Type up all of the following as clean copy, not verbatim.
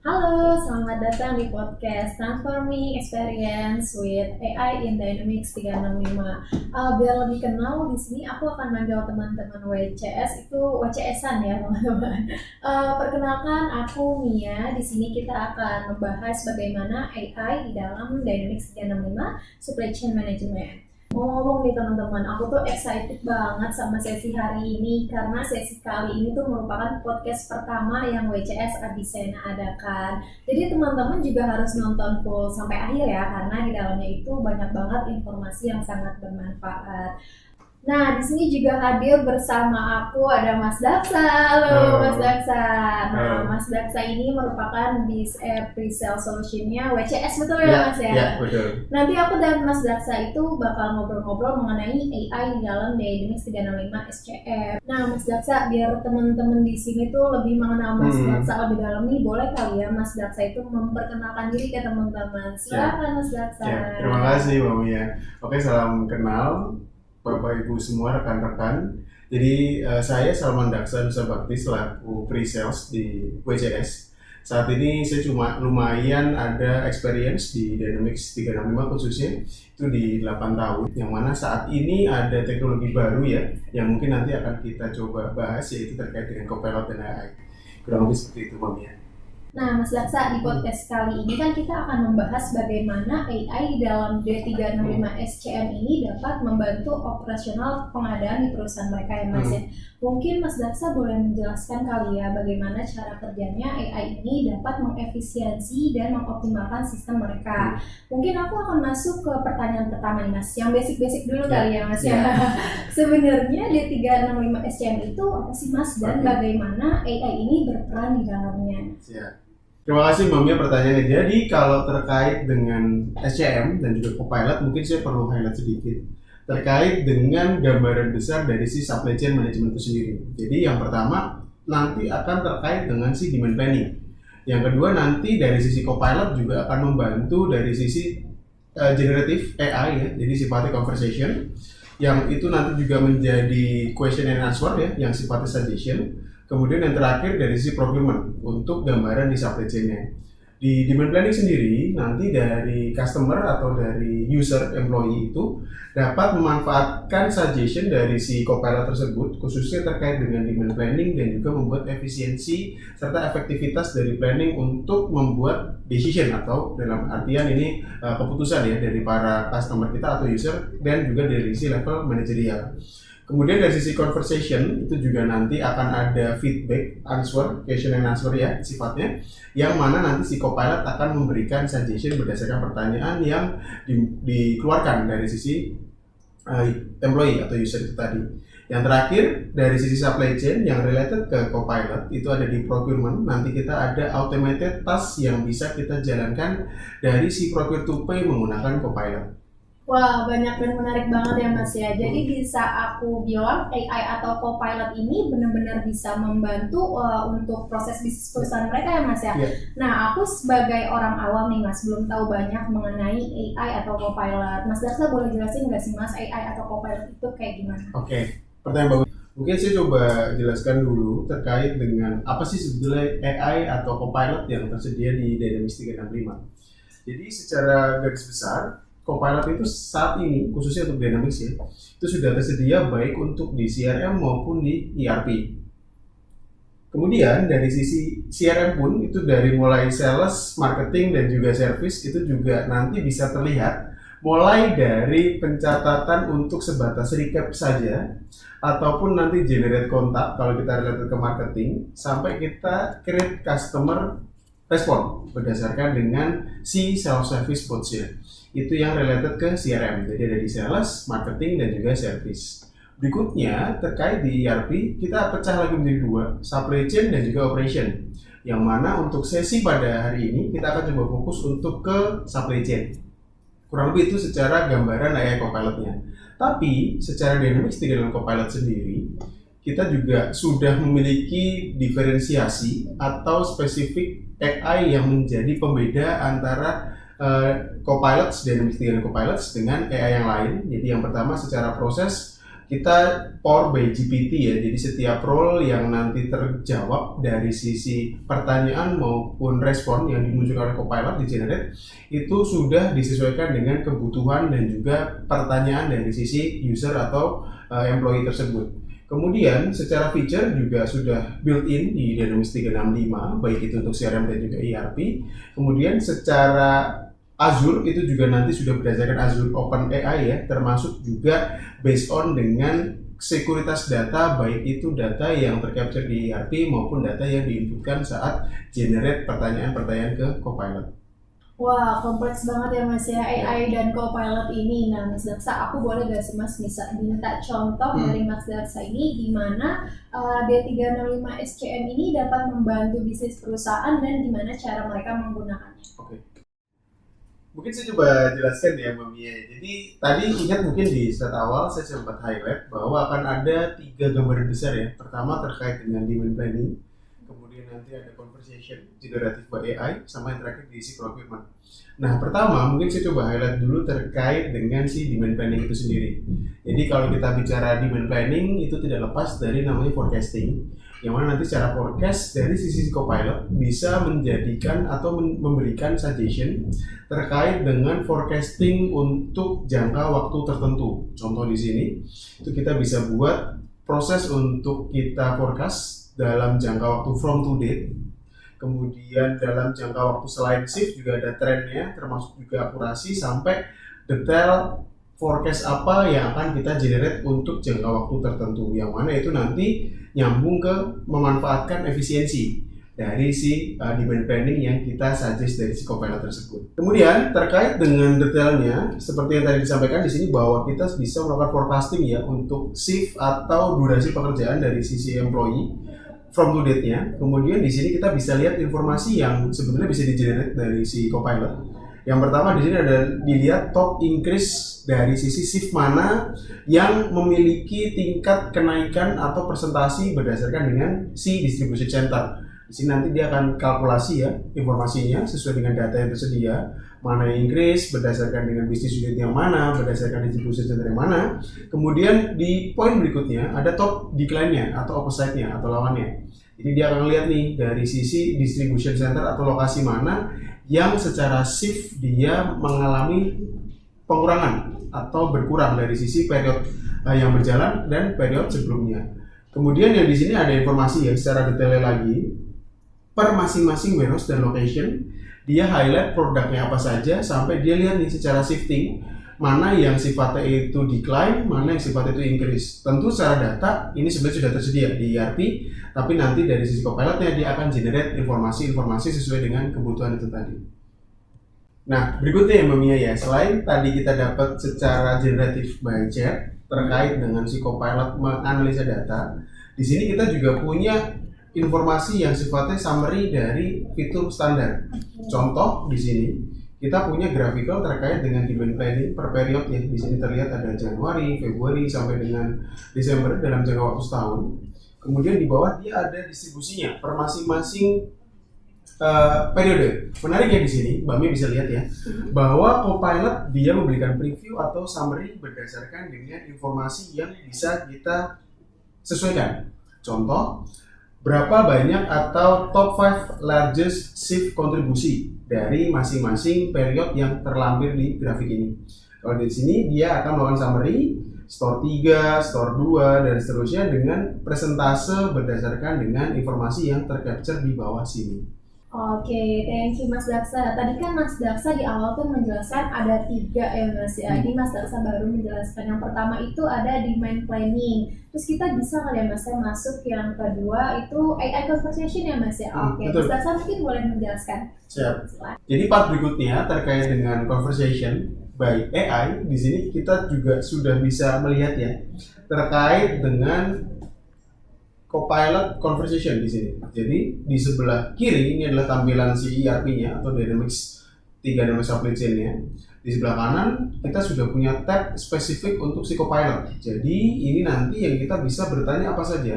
Halo, selamat datang di podcast Transforming Experience with AI in Dynamics 365. Biar lebih kenal, di sini aku akan manggil teman-teman WCS, itu WCS-an ya teman-teman. Perkenalkan, aku Mia. Di sini kita akan membahas bagaimana AI di dalam Dynamics 365 Supply Chain Management. Ngomong-ngomong nih teman-teman, aku tuh excited banget sama sesi hari ini karena sesi kali ini tuh merupakan podcast pertama yang WCS Abisena adakan. Jadi teman-teman juga harus nonton full sampai akhir ya, karena di dalamnya itu banyak banget informasi yang sangat bermanfaat. Nah, di sini juga hadir bersama aku ada Mas Daksa. Halo Mas Daksa. Nah, Mas Daksa ini merupakan BizApp Pre-Sale Solution-nya WCS, betul ya Mas ya? Ya, betul. Nanti aku dan Mas Daksa itu bakal ngobrol-ngobrol mengenai AI di dalam Dynamics 365 SCM. Nah, Mas Daksa, biar teman-teman di sini tuh lebih mengenal Mas Daksa lebih dalam nih, boleh kali ya Mas Daksa itu memperkenalkan diri ke teman-teman. Silakan Mas Daksa. Ya, terima kasih Mbak Mia. Oke, salam kenal Bapak Ibu semua, rekan-rekan. Jadi saya Salman Daksa Nusa Bakti selaku pre-sales di WCS. Saat ini saya cuma lumayan ada experience di Dynamics 365 khususnya itu di 8 tahun, yang mana saat ini ada teknologi baru ya yang mungkin nanti akan kita coba bahas, yaitu terkait dengan Copilot dan AI. Kurang lebih seperti itu Mbak Mia. Nah, Mas Daksa, di podcast kali ini kan kita akan membahas bagaimana AI di dalam D365 SCM ini dapat membantu operasional pengadaan di perusahaan mereka ya Mas ya. Mungkin Mas Daksa boleh menjelaskan kali ya bagaimana cara kerjanya AI ini dapat mengefisiensi dan mengoptimalkan sistem mereka. Mungkin aku akan masuk ke pertanyaan pertama nih Mas, yang basic-basic dulu kali ya Mas ya. Sebenarnya D365 SCM itu apa sih Mas, dan bagaimana AI ini berperan di dalamnya? Terima kasih Mbak Mia pertanyaannya. Jadi kalau terkait dengan SCM dan juga Copilot, mungkin saya perlu highlight sedikit terkait dengan gambaran besar dari si supply chain management itu sendiri. Jadi yang pertama nanti akan terkait dengan si demand planning. Yang kedua nanti dari sisi Copilot juga akan membantu dari sisi generative AI ya, jadi sifatnya conversation. Yang itu nanti juga menjadi question and answer ya, yang sifatnya suggestion. Kemudian yang terakhir dari sisi procurement untuk gambaran di supply chain-nya. Di demand planning sendiri, nanti dari customer atau dari user employee itu dapat memanfaatkan suggestion dari si Copilot tersebut, khususnya terkait dengan demand planning dan juga membuat efisiensi serta efektivitas dari planning untuk membuat decision atau dalam artian ini keputusan ya dari para customer kita atau user dan juga dari sisi level manajerial. Kemudian dari sisi conversation itu juga nanti akan ada feedback, answer, question and answer ya sifatnya, yang mana nanti si Copilot akan memberikan suggestion berdasarkan pertanyaan yang dikeluarkan dari sisi employee atau user itu tadi. Yang terakhir dari sisi supply chain yang related ke Copilot itu ada di procurement. Nanti kita ada automated task yang bisa kita jalankan dari si procure to pay menggunakan Copilot. Wah, banyak dan menarik banget ya Mas ya. Jadi bisa aku bilang AI atau Copilot ini benar-benar bisa membantu untuk proses bisnis perusahaan mereka ya Mas ya. Nah, aku sebagai orang awam nih Mas, belum tahu banyak mengenai AI atau Copilot. Mas Daksa boleh jelasin nggak sih Mas, AI atau Copilot itu kayak gimana? Oke, pertanyaan bagus. Mungkin saya coba jelaskan dulu terkait dengan apa sih sebetulnya AI atau Copilot yang tersedia di Dynamics 365. Jadi secara garis besar, Copilot itu saat ini, khususnya untuk Dynamics ya, itu sudah tersedia baik untuk di CRM maupun di ERP. Kemudian dari sisi CRM pun, itu dari mulai sales, marketing, dan juga service, itu juga nanti bisa terlihat mulai dari pencatatan untuk sebatas recap saja, ataupun nanti generate kontak kalau kita related ke marketing, sampai kita create customer respon berdasarkan dengan si self-service bots-nya. Itu yang related ke CRM, jadi ada di sales, marketing, dan juga service. Berikutnya, terkait di ERP, kita pecah lagi menjadi dua, supply chain dan juga operation. Yang mana untuk sesi pada hari ini, kita akan coba fokus untuk ke supply chain. Kurang lebih itu secara gambaran AI Copilot-nya. Tapi, secara Dynamics 365 Copilot sendiri, kita juga sudah memiliki diferensiasi atau spesifik AI yang menjadi pembeda antara Copilot, Dynamics 365 Copilot dengan AI yang lain. Jadi yang pertama secara proses kita power by GPT ya. Jadi setiap role yang nanti terjawab dari sisi pertanyaan maupun respon yang dimunculkan oleh Copilot di generate itu sudah disesuaikan dengan kebutuhan dan juga pertanyaan dari sisi user atau employee tersebut. Kemudian secara feature juga sudah built-in di Dynamics 365, baik itu untuk CRM dan juga ERP. Kemudian secara Azure itu juga nanti sudah berdasarkan Azure OpenAI ya, termasuk juga based on dengan sekuritas data, baik itu data yang tercapture di ERP maupun data yang diinputkan saat generate pertanyaan-pertanyaan ke Copilot. Wah, kompleks banget ya Mas ya AI dan Copilot ini. Nah, Mas Daksa, aku boleh gak sih Mas bisa minta contoh dari Mas Daksa ini gimana D365 SCM ini dapat membantu bisnis perusahaan dan gimana cara mereka menggunakannya? Oke. Mungkin saya coba jelaskan ya Mbak Mia. Jadi tadi ingat mungkin di slide awal saya sempat highlight bahwa akan ada 3 gambaran besar ya. Pertama terkait dengan demand planning, kemudian nanti ada conversation generative by AI, sama yang terakhir diisi procurement. Nah pertama mungkin saya coba highlight dulu terkait dengan si demand planning itu sendiri. Jadi kalau kita bicara demand planning itu tidak lepas dari namanya forecasting, yang mana nanti secara forecast dari sisi Copilot bisa menjadikan atau memberikan suggestion terkait dengan forecasting untuk jangka waktu tertentu. Contoh di sini itu kita bisa buat proses untuk kita forecast dalam jangka waktu from to date, kemudian dalam jangka waktu selain shift juga ada trennya, termasuk juga akurasi sampai detail forecast apa yang akan kita generate untuk jangka waktu tertentu, yang mana itu nanti nyambung ke memanfaatkan efisiensi dari si demand planning yang kita suggest dari si Copilot tersebut. Kemudian terkait dengan detailnya, seperti yang tadi disampaikan di sini bahwa kita bisa melakukan forecasting ya untuk shift atau durasi pekerjaan dari sisi employee from to date-nya. Kemudian di sini kita bisa lihat informasi yang sebetulnya bisa di-generate dari si Copilot. Yang pertama di sini ada dilihat top increase dari sisi shift mana yang memiliki tingkat kenaikan atau presentasi berdasarkan dengan si distribution center. Di sini nanti dia akan kalkulasi ya informasinya sesuai dengan data yang tersedia, mana yang increase berdasarkan dengan bisnis unit yang mana, berdasarkan distribution center yang mana. Kemudian di poin berikutnya ada top decline-nya atau opposite-nya atau lawannya. Jadi dia akan lihat nih dari sisi distribution center atau lokasi mana yang secara shift dia mengalami pengurangan atau berkurang dari sisi periode yang berjalan dan periode sebelumnya. Kemudian yang di sini ada informasi ya secara detailnya lagi per masing-masing warehouse dan location, dia highlight produknya apa saja sampai dia lihat nih secara shifting mana yang sifatnya itu decline, mana yang sifatnya itu increase. Tentu secara data ini sebenarnya sudah tersedia di ERP, tapi nanti dari sisi Copilotnya dia akan generate informasi-informasi sesuai dengan kebutuhan itu tadi. Nah berikutnya ya Mbak Mia ya, selain tadi kita dapat secara generative by chat terkait dengan si Copilot menganalisa data, di sini kita juga punya informasi yang sifatnya summary dari fitur standar. Contoh di sini kita punya graphical terkait dengan demand planning per period ya. Di sini terlihat ada Januari, Februari sampai dengan Desember dalam jangka waktu setahun. Kemudian di bawah dia ada distribusinya per masing-masing periode. Menarik ya di sini, Mbak Mia bisa lihat ya, bahwa Copilot dia memberikan preview atau summary berdasarkan dengan informasi yang bisa kita sesuaikan. Contoh, berapa banyak atau top 5 largest shift kontribusi dari masing-masing period yang terlampir di grafik ini. Kalau di sini dia akan melakukan summary store 3, store 2 dan seterusnya dengan presentase berdasarkan dengan informasi yang tercapture di bawah sini. Oke, thank you Mas Daksa. Tadi kan Mas Daksa di awal tuh menjelaskan ada 3 ya Mas ya. Ini Mas Daksa baru menjelaskan yang pertama itu ada demand planning. Terus kita bisa kali ya Mas ya masuk yang kedua itu AI conversation ya Mas ya. Oke, Mas Daksa mungkin boleh menjelaskan. Siap. Jadi part berikutnya terkait dengan conversation by AI, di sini kita juga sudah bisa melihat ya terkait dengan Copilot conversation di sini. Jadi di sebelah kiri ini adalah tampilan si ERP-nya atau Dynamics 365 Supply Chain-nya. Di sebelah kanan kita sudah punya tab spesifik untuk si Copilot. Jadi ini nanti yang kita bisa bertanya apa saja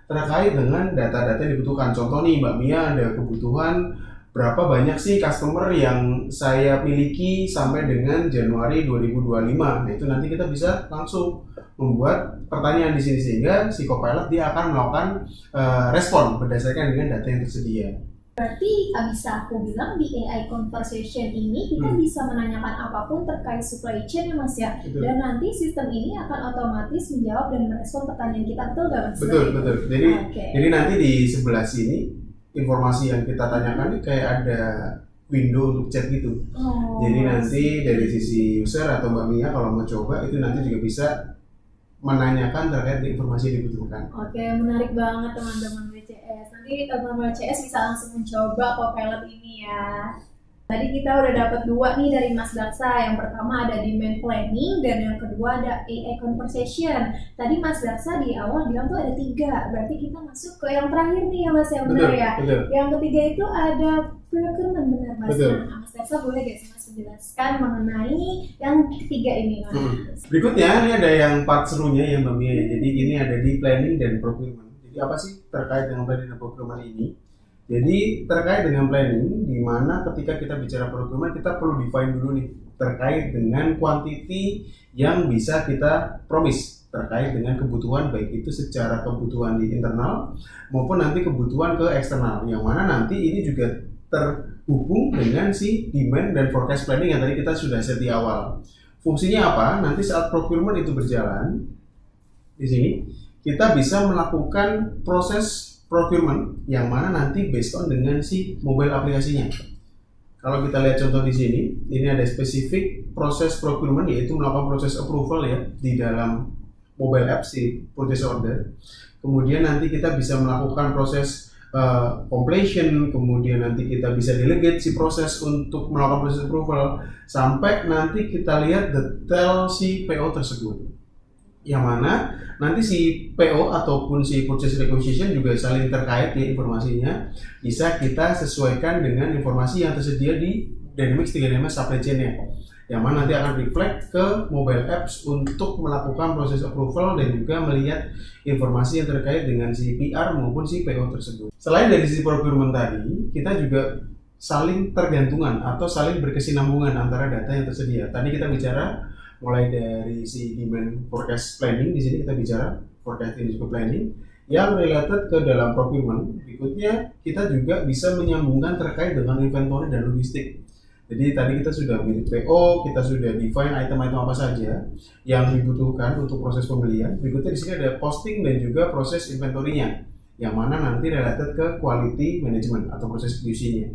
terkait dengan data-data yang dibutuhkan. Contoh nih Mbak Mia ada kebutuhan berapa banyak sih customer yang saya miliki sampai dengan Januari 2025. Nah itu nanti kita bisa langsung membuat pertanyaan di sini sehingga si Copilot dia akan melakukan respon berdasarkan dengan data yang tersedia. Berarti bisa aku bilang di AI conversation ini kita bisa menanyakan apapun terkait supply chain ya Mas ya. Betul. Dan nanti sistem ini akan otomatis menjawab dan merespon pertanyaan kita, betul nggak Mas? Betul. Jadi nanti di sebelah sini informasi yang kita tanyakan ini kayak ada window untuk chat gitu. Jadi nanti dari sisi user atau Mbak Mia kalau mau coba itu nanti juga bisa menanyakan terkait informasi yang dibutuhkan. Oke, menarik banget teman-teman WCS. Nanti teman-teman WCS bisa langsung mencoba Copilot ini ya. Tadi kita udah dapat 2 nih dari Mas Daksa. Yang pertama ada demand planning dan yang kedua ada AI conversation. Tadi Mas Daksa di awal bilang tuh ada 3. Berarti kita masuk ke yang terakhir nih ya Mas, yang benar ya. Betul. Yang ketiga itu ada procurement, benar Mas. Betul. Nah, Mas Daksa boleh gak sih Mas menjelaskan mengenai yang ketiga ini Mas? Berikutnya ini ada yang part serunya ya Mbak Mia. Jadi ini ada di planning dan procurement. Jadi apa sih terkait dengan planning dan procurement ini? Jadi terkait dengan planning, di mana ketika kita bicara procurement kita perlu define dulu nih terkait dengan quantity yang bisa kita promise terkait dengan kebutuhan, baik itu secara kebutuhan di internal maupun nanti kebutuhan ke eksternal, yang mana nanti ini juga terhubung dengan si demand dan forecast planning yang tadi kita sudah set di awal. Fungsinya apa? Nanti saat procurement itu berjalan di sini kita bisa melakukan proses procurement yang mana nanti based on dengan si mobile aplikasinya. Kalau kita lihat contoh di sini, ini ada spesifik proses procurement yaitu melakukan proses approval ya di dalam mobile app si purchase order. Kemudian nanti kita bisa melakukan proses completion, kemudian nanti kita bisa delegate si proses untuk melakukan proses approval sampai nanti kita lihat detail si PO tersebut. Yang mana nanti si PO ataupun si purchase requisition juga saling terkait ya informasinya, bisa kita sesuaikan dengan informasi yang tersedia di Dynamics 365 supply chain-nya, yang mana nanti akan reflect ke mobile apps untuk melakukan proses approval dan juga melihat informasi yang terkait dengan si PR maupun si PO tersebut. Selain dari sisi procurement tadi, kita juga saling tergantungan atau saling berkesinambungan antara data yang tersedia. Tadi kita bicara mulai dari si demand forecast planning, di sini kita bicara forecasting dan juga planning yang related ke dalam procurement. Berikutnya kita juga bisa menyambungkan terkait dengan inventory dan logistik. Jadi tadi kita sudah milih PO, kita sudah define item-item apa saja yang dibutuhkan untuk proses pembelian. Berikutnya di sini ada posting dan juga proses inventory-nya, yang mana nanti related ke quality management atau proses QC-nya.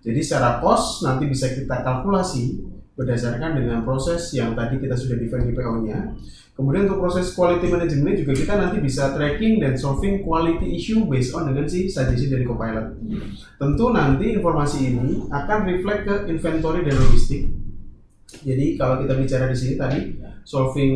Jadi secara cost nanti bisa kita kalkulasi berdasarkan dengan proses yang tadi kita sudah define di PO-nya. Kemudian untuk proses quality management juga kita nanti bisa tracking dan solving quality issue based on dengan si suggestion dari Copilot. Tentu nanti informasi ini akan reflect ke inventory dan logistik. Jadi kalau kita bicara di sini tadi solving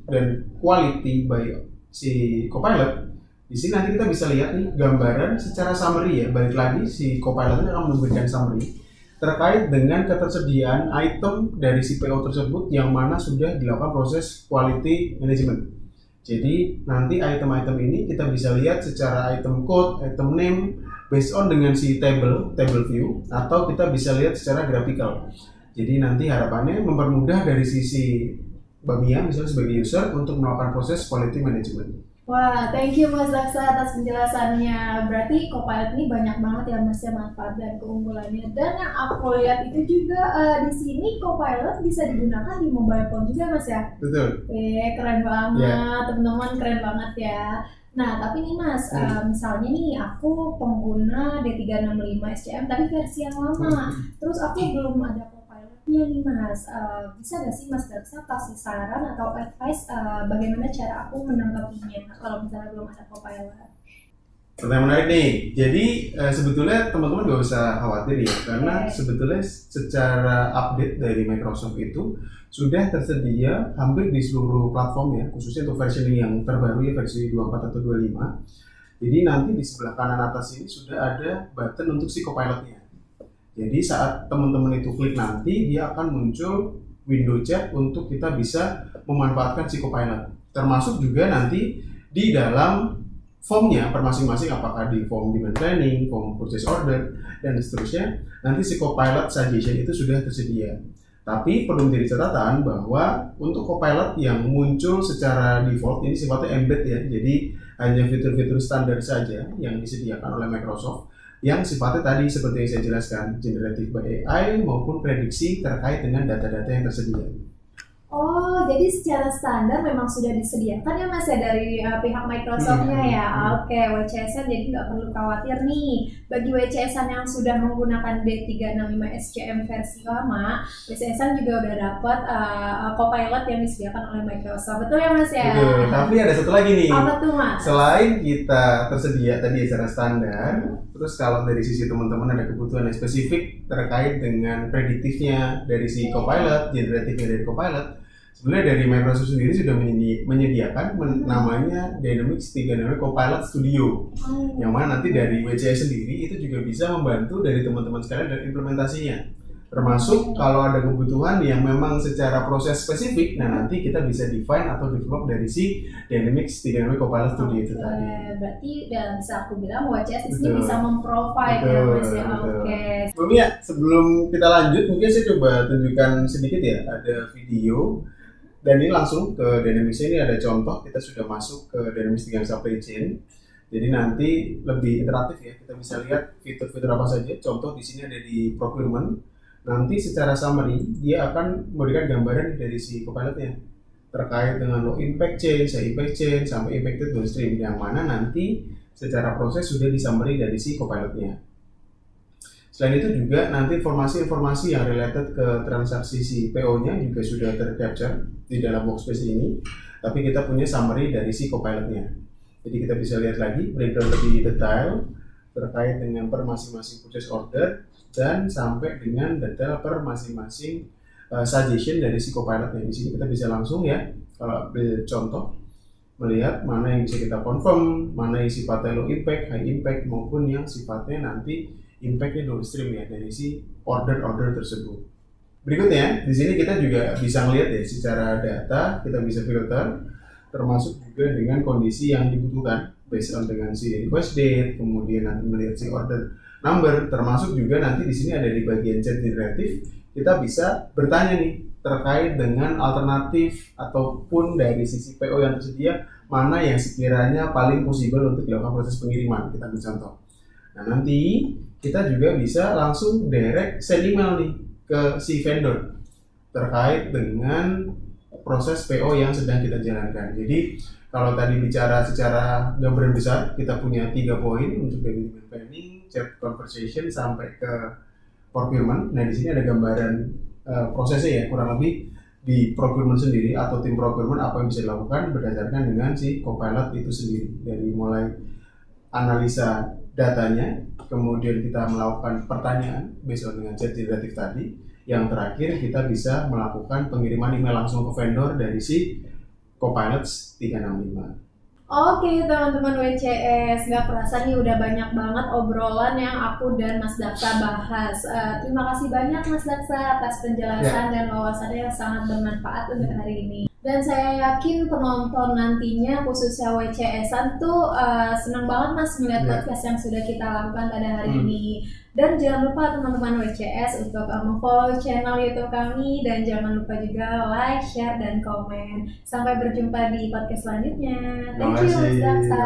dan quality by si Copilot, di sini nanti kita bisa lihat nih gambaran secara summary ya. Balik lagi si Copilot ini akan memberikan summary terkait dengan ketersediaan item dari si PO tersebut yang mana sudah dilakukan proses quality management. Jadi nanti item-item ini kita bisa lihat secara item code, item name, based on dengan si table view, atau kita bisa lihat secara graphical. Jadi nanti harapannya mempermudah dari sisi Mbak Mia misalnya sebagai user untuk melakukan proses quality management. Wah, thank you Mas Daksa atas penjelasannya. Berarti Copilot ini banyak banget ya Mas ya manfaat dan keunggulannya. Dan yang aku lihat itu juga di sini Copilot bisa digunakan di mobile phone juga Mas ya. Betul. Keren banget, teman-teman keren banget ya. Nah, tapi nih Mas, misalnya nih aku pengguna D365 SCM tapi versi yang lama. Terus aku belum ada Copilotnya nih Mas. Bisa gak sih Mas Daksa kasih saran atau advice bagaimana cara aku menanggapinya kalau misalnya belum ada Copilot? Pertanyaan menarik nih. Jadi sebetulnya teman-teman gak usah khawatir ya, karena sebetulnya secara update dari Microsoft itu sudah tersedia hampir di seluruh platform ya, khususnya untuk versioning yang terbaru ya, versi 24 atau 25. Jadi nanti di sebelah kanan atas ini sudah ada button untuk si Copilot-nya. Jadi saat teman-teman itu klik nanti, dia akan muncul window chat untuk kita bisa memanfaatkan si Copilot. Termasuk juga nanti di dalam formnya per masing-masing, apakah di form demand planning, form purchase order, dan seterusnya, nanti si Copilot suggestion itu sudah tersedia. Tapi perlu menjadi catatan bahwa untuk Copilot yang muncul secara default ini sifatnya embed ya, jadi hanya fitur-fitur standar saja yang disediakan oleh Microsoft yang sifatnya tadi seperti yang saya jelaskan, generative by AI maupun prediksi terkait dengan data-data yang tersedia. Oh, jadi secara standar memang sudah disediakan ya Mas ya dari pihak Microsoft-nya ya. Oke, WCS-an jadi nggak perlu khawatir nih. Bagi WCS-an yang sudah menggunakan D365 SCM versi lama, WCS-an juga udah dapat Copilot yang disediakan oleh Microsoft. Betul ya Mas ya? Betul, tapi ada satu lagi nih. Apa tuh Mas? Selain kita tersedia tadi secara standar, terus kalau dari sisi teman-teman ada kebutuhan yang spesifik terkait dengan prediktifnya dari si Copilot, generatifnya dari Copilot, sebenarnya dari Microsoft sendiri sudah menyediakan namanya Dynamics 365 Copilot Studio, yang mana nanti dari WCS sendiri itu juga bisa membantu dari teman-teman sekalian dalam implementasinya. Termasuk kalau ada kebutuhan yang memang secara proses spesifik, nah nanti kita bisa define atau develop dari si Dynamics 365 Copilot Studio itu tadi. Berarti bisa aku bilang WCS di sini bisa memprovide ya Mas ya. Oke. Sebelumnya, sebelum kita lanjut, mungkin saya coba tunjukkan sedikit ya, ada video. Dan ini langsung ke Dynamics, ini ada contoh, kita sudah masuk ke Dynamics 365 Supply Chain. Jadi nanti lebih interaktif ya, kita bisa lihat fitur-fitur apa saja. Contoh di sini ada di procurement. Nanti secara summary dia akan memberikan gambaran dari si Copilotnya terkait dengan low impact chain, high impact chain, sampai impacted downstream, yang mana nanti secara proses sudah di summary dari si Copilotnya. Selain itu juga nanti informasi-informasi yang related ke transaksi si PO-nya juga sudah tercapture di dalam workspace ini, tapi kita punya summary dari si Copilotnya. Jadi kita bisa lihat lagi breakdown lebih detail terkait dengan per masing-masing purchase order dan sampai dengan detail per masing-masing suggestion dari si Copilotnya. Di sini kita bisa langsung ya, kalau ambil contoh, melihat mana yang bisa kita confirm, mana yang sifatnya low impact, high impact, maupun yang sifatnya nanti impactnya downstream ya dari si order-order tersebut. Berikutnya, di sini kita juga bisa melihat ya secara data, kita bisa filter, termasuk juga dengan kondisi yang dibutuhkan, based on dengan si request date, kemudian nanti melihat si order number, termasuk juga nanti di sini ada di bagian chat generatif, kita bisa bertanya nih terkait dengan alternatif ataupun dari sisi PO yang tersedia, mana yang sekiranya paling possible untuk dilakukan proses pengiriman. Kita ambil contoh. Nah nanti kita juga bisa langsung direct send email nih ke si vendor terkait dengan proses PO yang sedang kita jalankan. Jadi kalau tadi bicara secara gambaran besar, kita punya 3 poin untuk dari planning, chat conversation sampai ke procurement. Nah di sini ada gambaran prosesnya ya, kurang lebih di procurement sendiri atau tim procurement apa yang bisa dilakukan berdasarkan dengan si Copilot itu sendiri, dari mulai analisa datanya, kemudian kita melakukan pertanyaan based on dengan chat generatif tadi, yang terakhir kita bisa melakukan pengiriman email langsung ke vendor dari si Copilot 365. Oke teman-teman WCS, nggak kerasa nih udah banyak banget obrolan yang aku dan Mas Daksa bahas. Terima kasih banyak Mas Daksa atas penjelasan dan wawasannya yang sangat bermanfaat untuk hari ini. Dan saya yakin penonton nantinya khususnya WCS-an tuh senang banget Mas melihat podcast yang sudah kita lakukan pada hari ini. Dan jangan lupa teman-teman WCS untuk follow channel YouTube kami, dan jangan lupa juga like, share, dan komen. Sampai berjumpa di podcast selanjutnya. Thank you Mas Daksa.